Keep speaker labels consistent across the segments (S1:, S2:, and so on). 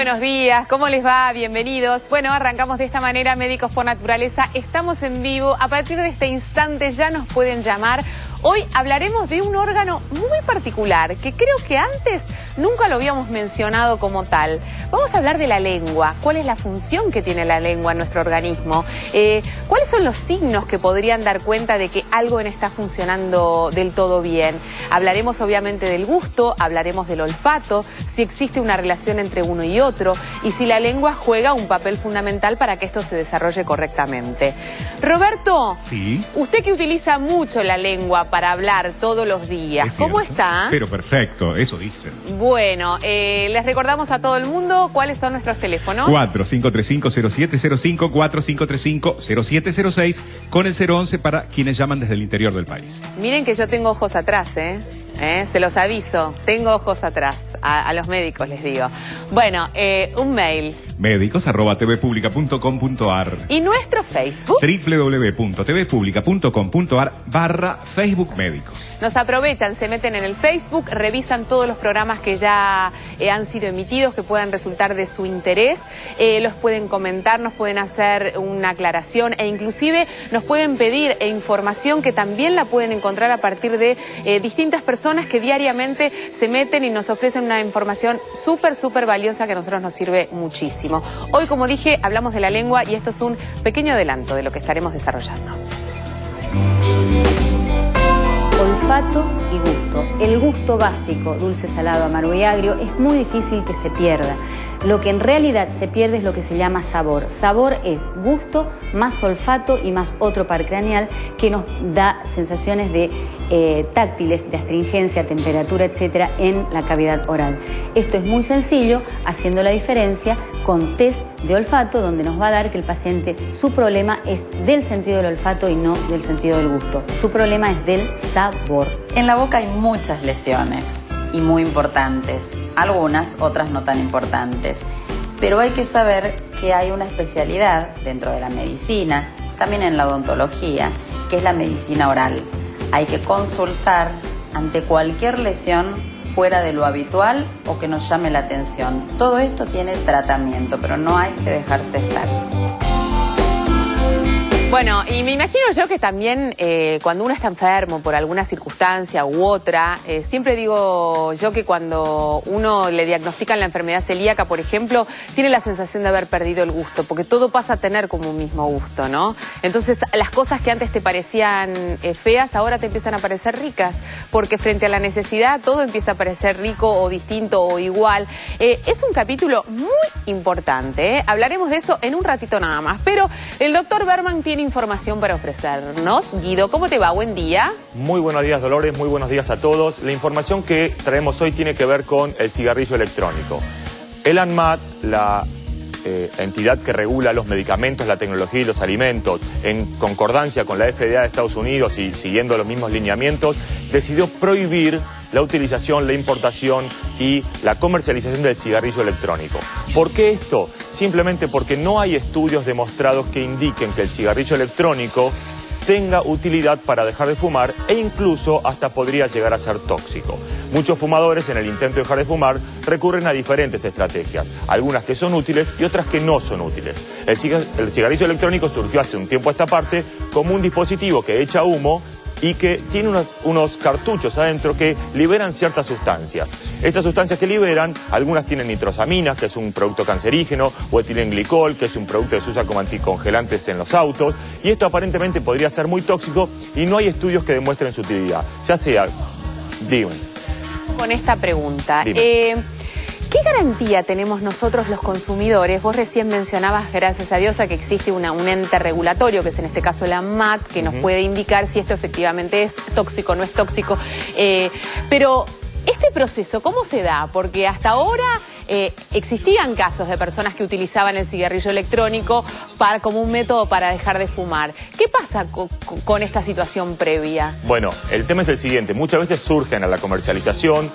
S1: buenos días, ¿cómo les va? Bienvenidos. Bueno, arrancamos de esta manera, Médicos por Naturaleza. Estamos en vivo, a partir de este instante ya nos pueden llamar. Hoy hablaremos de un órgano muy particular, que creo que antes nunca lo habíamos mencionado como tal. Vamos a hablar de la lengua. ¿Cuál es la función que tiene la lengua en nuestro organismo? ¿Cuáles son los signos que podrían dar cuenta de que algo no está funcionando del todo bien? Hablaremos obviamente del gusto, hablaremos del olfato, si existe una relación entre uno y otro y si la lengua juega un papel fundamental para que esto se desarrolle correctamente. Roberto,
S2: sí.
S1: Usted que utiliza mucho la lengua para hablar todos los días, ¿cómo está?
S2: Pero perfecto, eso dicen.
S1: Bueno, les recordamos a todo el mundo cuáles son nuestros teléfonos.
S2: 4535-0705, 4535-0706, con el 011 para quienes llaman desde el interior del país.
S1: Miren que yo tengo ojos atrás, se los aviso, tengo ojos atrás, a los médicos les digo. Bueno, un mail.
S2: médicos@tvpublica.com.ar
S1: ¿Y nuestro Facebook?
S2: www.tvpublica.com.ar/Facebook Médicos.
S1: Nos aprovechan, se meten en el Facebook, revisan todos los programas que ya han sido emitidos, que puedan resultar de su interés, los pueden comentar, nos pueden hacer una aclaración e inclusive nos pueden pedir información que también la pueden encontrar a partir de distintas personas que diariamente se meten y nos ofrecen una información súper valiosa que a nosotros nos sirve muchísimo. Hoy, como dije, hablamos de la lengua y esto es un pequeño adelanto de lo que estaremos desarrollando.
S3: Olfato y gusto. El gusto básico, dulce, salado, amargo y agrio, es muy difícil que se pierda. Lo que en realidad se pierde es lo que se llama sabor. Sabor es gusto más olfato y más otro par craneal que nos da sensaciones de táctiles, de astringencia, temperatura, etcétera, en la cavidad oral. Esto es muy sencillo, haciendo la diferencia con test de olfato, donde nos va a dar que el paciente, su problema es del sentido del olfato y no del sentido del gusto. Su problema es del sabor.
S4: En la boca hay muchas lesiones y muy importantes, algunas, otras no tan importantes. Pero hay que saber que hay una especialidad dentro de la medicina, también en la odontología, que es la medicina oral. Hay que consultar ante cualquier lesión fuera de lo habitual o que nos llame la atención. Todo esto tiene tratamiento, pero no hay que dejarse estar.
S1: Bueno, y me imagino yo que también cuando uno está enfermo por alguna circunstancia u otra, siempre digo yo que cuando uno le diagnostican la enfermedad celíaca, por ejemplo, tiene la sensación de haber perdido el gusto, porque todo pasa a tener como un mismo gusto, ¿no? Entonces, las cosas que antes te parecían feas, ahora te empiezan a parecer ricas, porque frente a la necesidad todo empieza a parecer rico o distinto o igual. Es un capítulo muy importante, Hablaremos de eso en un ratito nada más, pero el doctor Berman tiene información para ofrecernos. Guido, ¿cómo te va? Buen día.
S5: Muy buenos días, Dolores, muy buenos días a todos. La información que traemos hoy tiene que ver con el cigarrillo electrónico. El ANMAT, la entidad que regula los medicamentos, la tecnología y los alimentos, en concordancia con la FDA de Estados Unidos y siguiendo los mismos lineamientos, decidió prohibir la utilización, la importación y la comercialización del cigarrillo electrónico. ¿Por qué esto? Simplemente porque no hay estudios demostrados que indiquen que el cigarrillo electrónico tenga utilidad para dejar de fumar e incluso hasta podría llegar a ser tóxico. Muchos fumadores en el intento de dejar de fumar recurren a diferentes estrategias, algunas que son útiles y otras que no son útiles. El cigarrillo electrónico surgió hace un tiempo a esta parte como un dispositivo que echa humo y que tiene unos cartuchos adentro que liberan ciertas sustancias. Estas sustancias que liberan, algunas tienen nitrosaminas, que es un producto cancerígeno, o etilenglicol, que es un producto que se usa como anticongelantes en los autos, y esto aparentemente podría ser muy tóxico y no hay estudios que demuestren su utilidad. Ya sea, dime.
S1: Con esta pregunta,
S5: Dime.
S1: ¿qué garantía tenemos nosotros los consumidores? Vos recién mencionabas, gracias a Dios, a que existe un ente regulatorio, que es en este caso la ANMAT, que nos puede indicar si esto efectivamente es tóxico o no es tóxico. Pero este proceso, ¿cómo se da? Porque hasta ahora existían casos de personas que utilizaban el cigarrillo electrónico como un método para dejar de fumar. ¿Qué pasa con esta situación previa?
S5: Bueno, el tema es el siguiente. Muchas veces surgen a la comercialización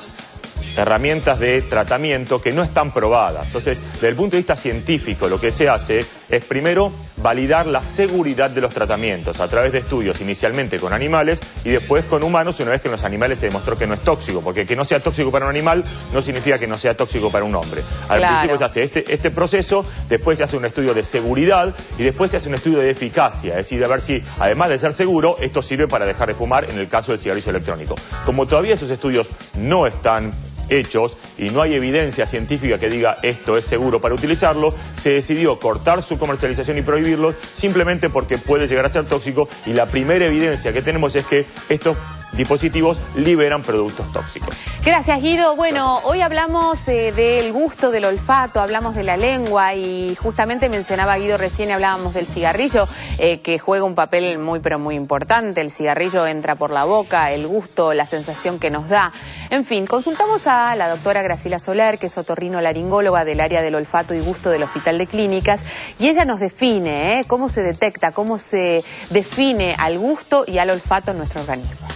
S5: herramientas de tratamiento que no están probadas. Entonces, desde el punto de vista científico, lo que se hace es primero validar la seguridad de los tratamientos a través de estudios inicialmente con animales y después con humanos, una vez que en los animales se demostró que no es tóxico, porque que no sea tóxico para un animal no significa que no sea tóxico para un hombre. Al principio se hace este proceso, después se hace un estudio de seguridad y después se hace un estudio de eficacia, es decir, a ver si, además de ser seguro, esto sirve para dejar de fumar en el caso del cigarrillo electrónico. Como todavía esos estudios no están hechos y no hay evidencia científica que diga esto es seguro para utilizarlo, se decidió cortar su comercialización y prohibirlo simplemente porque puede llegar a ser tóxico y la primera evidencia que tenemos es que estos dispositivos liberan productos tóxicos.
S1: Gracias, Guido. Bueno, hoy hablamos del gusto, del olfato, hablamos de la lengua y justamente mencionaba Guido recién, hablábamos del cigarrillo, que juega un papel muy pero muy importante. El cigarrillo entra por la boca, el gusto, la sensación que nos da. En fin, consultamos a la doctora Graciela Soler, que es otorrinolaringóloga del área del olfato y gusto del Hospital de Clínicas, y ella nos define cómo se detecta, cómo se define al gusto y al olfato en nuestro organismo.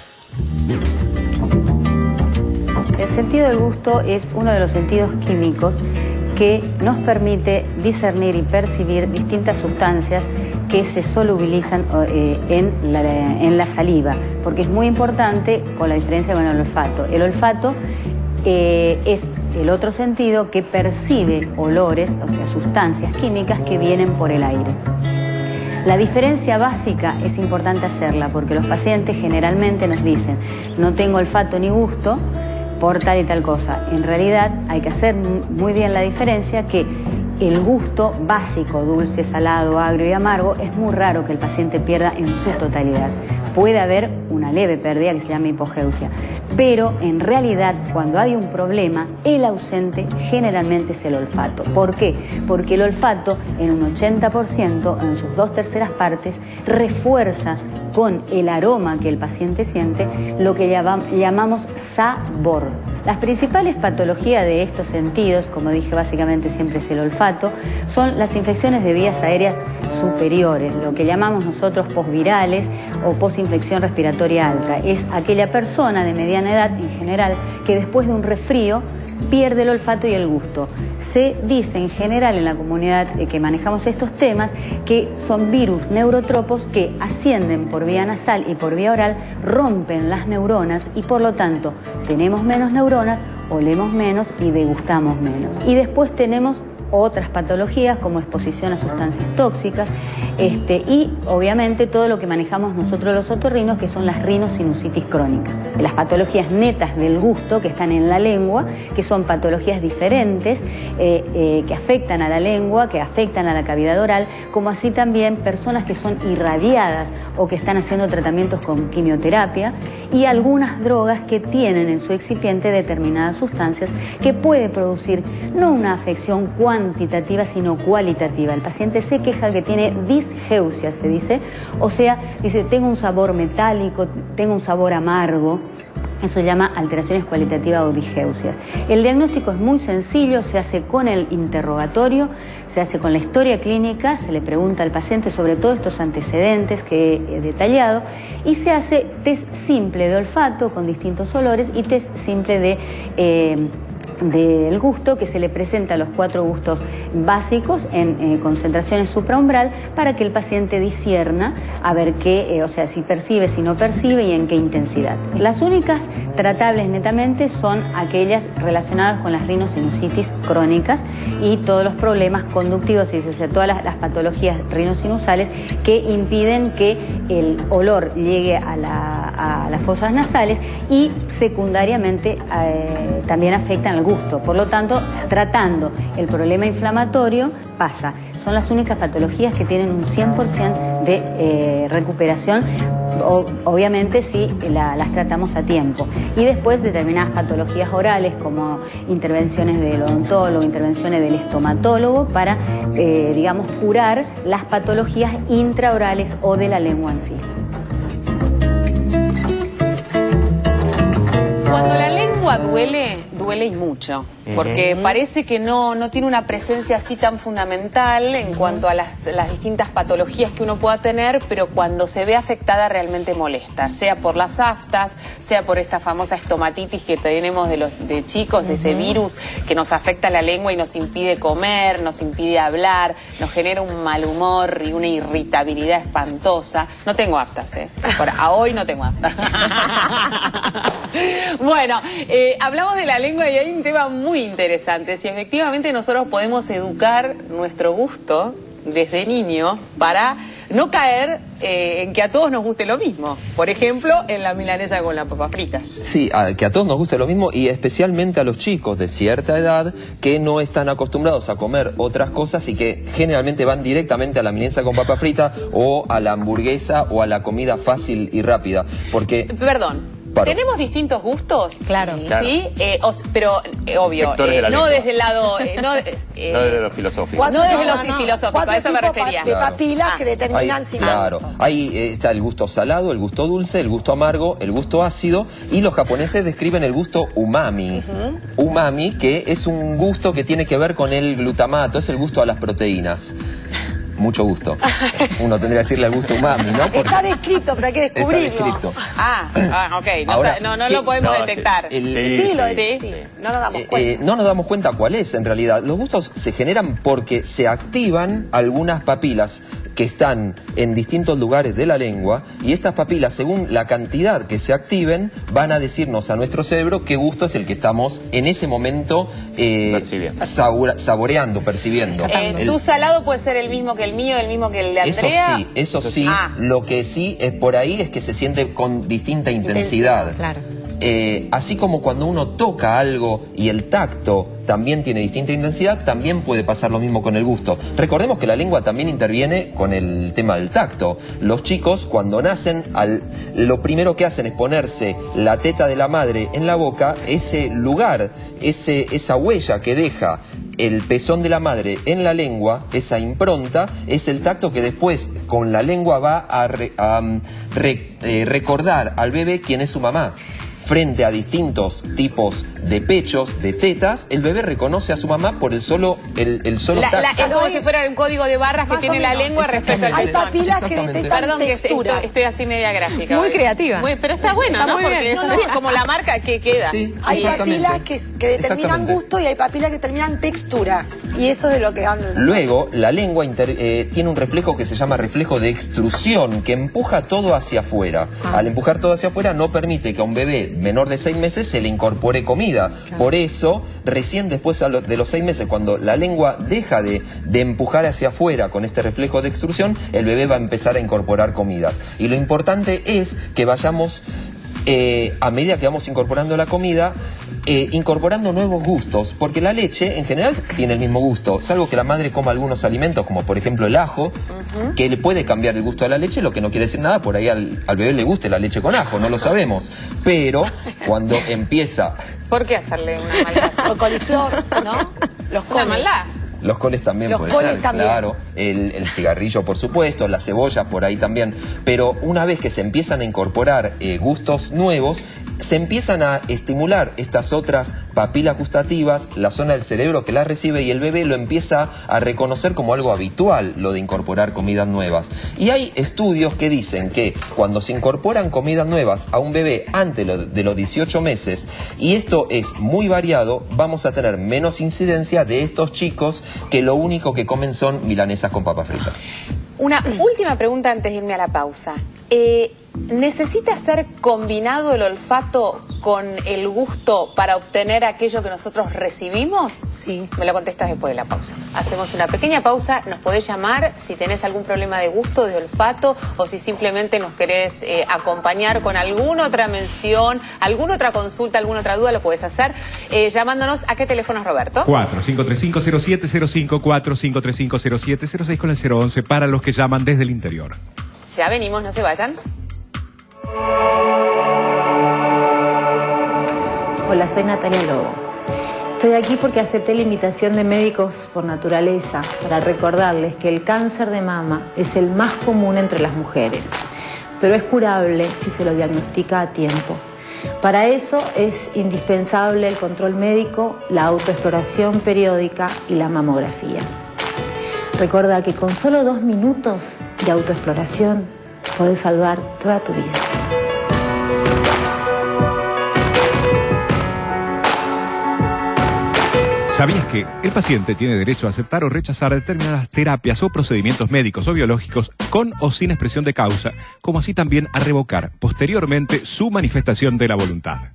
S3: El sentido del gusto es uno de los sentidos químicos que nos permite discernir y percibir distintas sustancias que se solubilizan en la saliva, porque es muy importante con la diferencia con el olfato. El olfato es el otro sentido que percibe olores, o sea, sustancias químicas que vienen por el aire. La diferencia básica es importante hacerla porque los pacientes generalmente nos dicen no tengo olfato ni gusto por tal y tal cosa. En realidad hay que hacer muy bien la diferencia que el gusto básico, dulce, salado, agrio y amargo, es muy raro que el paciente pierda en su totalidad. Puede haber una leve pérdida que se llama hipogeusia, pero en realidad cuando hay un problema, el ausente generalmente es el olfato. ¿Por qué? Porque el olfato en un 80%, en sus 2/3 partes, refuerza con el aroma que el paciente siente lo que llamamos sabor. Las principales patologías de estos sentidos, como dije, básicamente siempre es el olfato, son las infecciones de vías aéreas superiores, lo que llamamos nosotros posvirales o posinfección respiratoria alta. Es aquella persona de mediana edad en general que después de un resfrío pierde el olfato y el gusto. Se dice en general en la comunidad que manejamos estos temas que son virus neurotropos que ascienden por vía nasal y por vía oral, rompen las neuronas y por lo tanto tenemos menos neuronas, olemos menos y degustamos menos. Y después tenemos otras patologías como exposición a sustancias tóxicas y obviamente todo lo que manejamos nosotros los otorrinos, que son las rinosinusitis crónicas. Las patologías netas del gusto que están en la lengua, que son patologías diferentes que afectan a la lengua, que afectan a la cavidad oral, como así también personas que son irradiadas o que están haciendo tratamientos con quimioterapia y algunas drogas que tienen en su excipiente determinadas sustancias que puede producir no una afección cuantitativa sino cualitativa. El paciente se queja que tiene disgeusia, se dice, o sea, dice tengo un sabor metálico, tengo un sabor amargo. Eso se llama alteraciones cualitativas o disgeusias. El diagnóstico es muy sencillo, se hace con el interrogatorio, se hace con la historia clínica, se le pregunta al paciente sobre todos estos antecedentes que he detallado y se hace test simple de olfato con distintos olores y test simple del gusto, que se le presenta los 4 gustos básicos en concentraciones supraumbral para que el paciente discierna a ver qué, o sea, si percibe, si no percibe y en qué intensidad. Las únicas tratables netamente son aquellas relacionadas con las rinosinusitis crónicas y todos los problemas conductivos, o sea, todas las patologías rinosinusales que impiden que el olor llegue a las fosas nasales y secundariamente también afectan al gusto. Por lo tanto, tratando el problema inflamatorio pasa. Son las únicas patologías que tienen un 100% de recuperación, obviamente si las tratamos a tiempo. Y después determinadas patologías orales como intervenciones del odontólogo, intervenciones del estomatólogo para, digamos, curar las patologías intraorales o de la lengua en sí.
S1: Cuando la lengua duele, duele y mucho. porque parece que no tiene una presencia así tan fundamental en cuanto a las distintas patologías que uno pueda tener, pero cuando se ve afectada realmente molesta, sea por las aftas, sea por esta famosa estomatitis que tenemos de chicos, ese virus que nos afecta la lengua y nos impide comer, nos impide hablar, nos genera un mal humor y una irritabilidad espantosa. No tengo aftas, a hoy no tengo aftas. Bueno, hablamos de la lengua y hay un tema muy interesante. Si efectivamente nosotros podemos educar nuestro gusto desde niño para no caer en que a todos nos guste lo mismo. Por ejemplo, en la milanesa con las papas fritas.
S6: Sí, que a todos nos guste lo mismo y especialmente a los chicos de cierta edad que no están acostumbrados a comer otras cosas y que generalmente van directamente a la milanesa con papas fritas o a la hamburguesa o a la comida fácil y rápida. Porque...
S1: Perdón. ¿Tenemos distintos gustos?
S7: Claro.
S1: ¿Sí? Pero, obvio, no desde el lado... no
S5: desde lo filosófico.
S1: No desde lo filosófico, a eso me refería.
S7: De papilas que determinan si...
S6: Claro, ahí está el gusto salado, el gusto dulce, el gusto amargo, el gusto ácido, y los japoneses describen el gusto umami. Umami, que es un gusto que tiene que ver con el glutamato, es el gusto a las proteínas. Mucho gusto. Uno tendría que decirle el gusto umami, ¿no? Porque
S7: está descrito, pero hay que descubrirlo.
S6: Está descrito.
S1: Ok.
S6: Ahora,
S1: no lo podemos detectar.
S7: Sí, no nos damos cuenta.
S6: No nos damos cuenta cuál es en realidad. Los gustos se generan porque se activan algunas papilas que están en distintos lugares de la lengua y estas papilas, según la cantidad que se activen, van a decirnos a nuestro cerebro qué gusto es el que estamos en ese momento saboreando, percibiendo.
S1: ¿Tu salado puede ser el mismo que el mío, el mismo que el de Andrea?
S6: Eso sí. Lo que sí es por ahí es que se siente con distinta intensidad.
S7: Claro.
S6: Así como cuando uno toca algo y el tacto también tiene distinta intensidad, también puede pasar lo mismo con el gusto. Recordemos que la lengua también interviene con el tema del tacto. Los chicos cuando nacen, lo primero que hacen es ponerse la teta de la madre en la boca, ese lugar, esa huella que deja el pezón de la madre en la lengua, esa impronta, es el tacto que después con la lengua va a recordar al bebé quién es su mamá. Frente a distintos tipos de pechos, de tetas, el bebé reconoce a su mamá por el solo tacto.
S1: Es como si fuera un código de barras que tiene la lengua respecto al pezón.
S7: Hay papilas que detectan
S1: Perdón
S7: textura.
S1: que estoy así media gráfica.
S7: Muy creativa.
S1: Pero está bueno, ¿no? Porque es así, como la marca que queda.
S6: Sí,
S7: hay papilas que determinan gusto y hay papilas que determinan textura. Y eso es de lo que hablan.
S6: Luego, la lengua tiene un reflejo que se llama reflejo de extrusión, que empuja todo hacia afuera. Al empujar todo hacia afuera no permite que a un bebé menor de 6 meses se le incorpore comida. Por eso, recién después de los 6 meses, cuando la lengua deja de empujar hacia afuera con este reflejo de extrusión, el bebé va a empezar a incorporar comidas. Y lo importante es que vayamos, a medida que vamos incorporando la comida, incorporando nuevos gustos, porque la leche en general tiene el mismo gusto, salvo que la madre coma algunos alimentos como por ejemplo el ajo, que le puede cambiar el gusto de la leche, lo que no quiere decir nada, por ahí al bebé le guste la leche con ajo, no lo sabemos, pero cuando empieza...
S1: ¿Por qué hacerle una maldad?
S7: O coliflor, ¿no?
S1: Una maldad.
S6: Los coles también puede ser, claro, el cigarrillo por supuesto, las cebollas por ahí también, pero una vez que se empiezan a incorporar gustos nuevos, se empiezan a estimular estas otras papilas gustativas, la zona del cerebro que las recibe y el bebé lo empieza a reconocer como algo habitual, lo de incorporar comidas nuevas. Y hay estudios que dicen que cuando se incorporan comidas nuevas a un bebé antes de los 18 meses, y esto es muy variado, vamos a tener menos incidencia de estos chicos que lo único que comen son milanesas con papas fritas.
S1: Una última pregunta antes de irme a la pausa. ¿Necesita ser combinado el olfato con el gusto para obtener aquello que nosotros recibimos?
S7: Sí.
S1: Me lo contestas después de la pausa. Hacemos una pequeña pausa, nos podés llamar si tenés algún problema de gusto, de olfato, o si simplemente nos querés acompañar con alguna otra mención, alguna otra consulta, alguna otra duda, lo podés hacer llamándonos. ¿A qué teléfono es, Roberto?
S2: 4535-0705, 4535-0706 con el 011 para los que llaman desde el interior.
S1: Ya venimos, no se vayan.
S8: Hola, soy Natalia Lobo. Estoy aquí porque acepté la invitación de Médicos por Naturaleza para recordarles que el cáncer de mama es el más común entre las mujeres, pero es curable si se lo diagnostica a tiempo. Para eso es indispensable el control médico, la autoexploración periódica y la mamografía. Recuerda que con solo 2 minutos de autoexploración podés salvar toda tu vida.
S2: ¿Sabías que el paciente tiene derecho a aceptar o rechazar determinadas terapias o procedimientos médicos o biológicos con o sin expresión de causa, como así también a revocar posteriormente su manifestación de la voluntad?